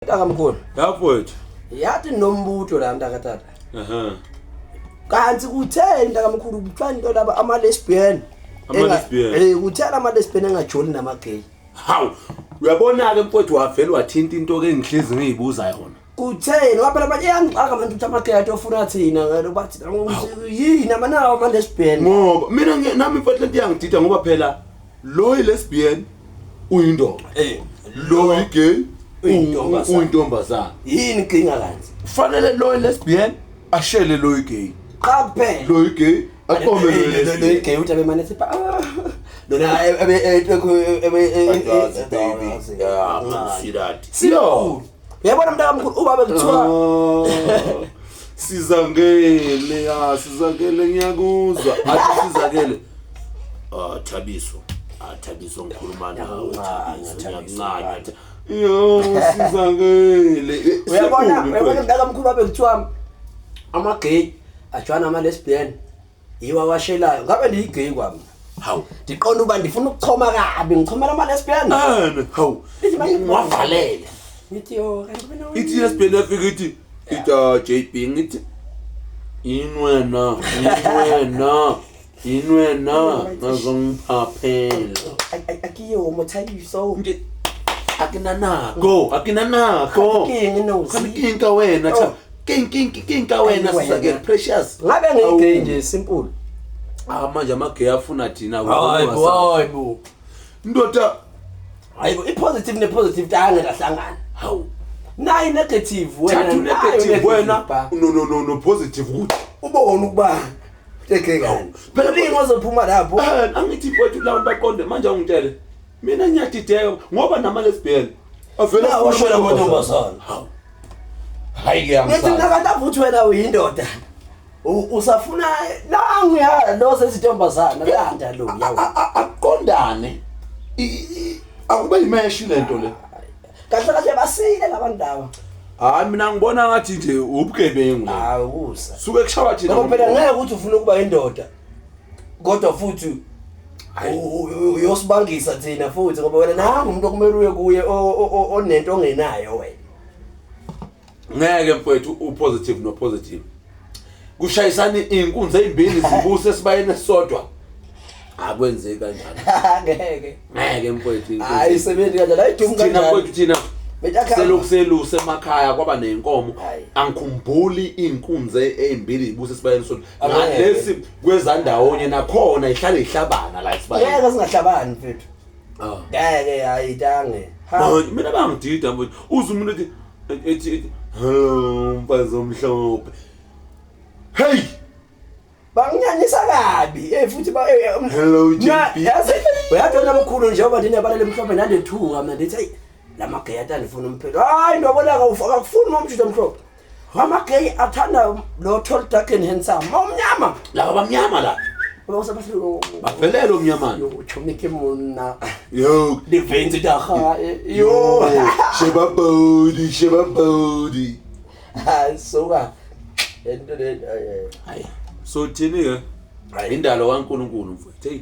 Takamkhulu. Yafowethu. Yathi nombutho la mntakatata. Kanti kutheni takamkhulu kuthani into laba ama lesbian? Kutheni ama lesbian engajoli nama gay? Hawu, uyabona ke mfowethu wavela wathinta into ke ngihlizi ngiyibuza yona. Kutheni ngaphela manje yangixaka manje ukuthi ama gay atofuna thina ngalo bathi yini amanawo ama lesbian? Ngoba mina nami mfowethu lento yangidida ngoba phela lo lesbian uyindoda. Lo gay uyintombazana. Yini inkinga kanti? Kufanele lo lesbian ashele lo gay. Qaphela. Lo gay aqome lo gay uthi abemane sepha. Lona baby. Yeah, see that. Siyo. Yabona mntakamkhulu ubaba kuthiwa sizakele ngiyakuzwa athi sizakele Thabiso ngikhuluma nawe Thabiso yo sizakele uyabona mntakamkhulu babe kuthiwa ama gay ajwana ama lesbian yiwa washelayo ngabe ndiyigay kwami. Hawu ndiqonda uba ndifuna ukuchoma kabi ngichomela ama lesbian. Hawu wavalele ngithi yo kanti mina ithi lesbian afika ithi JB ngithi inwena ngazongiphaphela akiyo umothayiso nje akinanako kinka wena cha kinka wena sizake precious ngabe ngigay nje simple. Manje amagay afuna thina hayibo ndoda hayibo ipositive nepositive tangahlangana. Hawu nayi negative wena no positive ukuthi ubona ukuba tekekani phela lingozophuma lapho angithi mfowethu la baqonde manje ungitshele mina ngiyadideka ngoba nama lesbian avela washela amantombazana. Hawu hayi ke ngithi nakanta futhi wena uyindoda usafuna nangiya lo sesitombazana landa lo yawo aqondane akuba imeshi lento le kahle basile labantu laba. Hayi mina ngibona ngathi nje ubugebengu le. Awusa. Suke kushawa thina. Ngoba phela ngeke ukuthi ufuna ukuba indoda. Kodwa futhi uyosibangisa thina futhi ngoba wena nangu umuntu okumele uye kuye onento ongenayo wena. Ngeke mfowethu upositive no positive. Kushayisana inkunzi ezimbili zibuse sibayene sodwa. Akwenzeki kanjalo. Ngeke mfowethu. Hayi sebenzi kanjalo ayidumi kanjalo. Thina mfowethu thina selokseluse emakhaya kwaba nenkomo angikhumbuli inkunzi ezimbili ibuse sibayeni sodwa ngalesi kwezandawonye nakhona ihlala ihlabana la isibayeni ngeke singahlabani mfethu ngeke ayitange mina bangidida mfethu uze umuntu ethi mfazi omhlophe hey banginyanyisa kabi futhi hello JP uyathola omkhulu njengoba ndine balale mhlophe nandethunga mina ndithi hey lama gay athanda ufuna umphelo hayi ndobona akufuni umjito omhlophe ama gay athanda lo tall dark and handsome omnyama laba bamnyama la bavelele omnyamana uchomike mona yo livenzi daga yo sheba body soka ento le hayi so thini ke indalo kaNkulunkulu mfowethu hey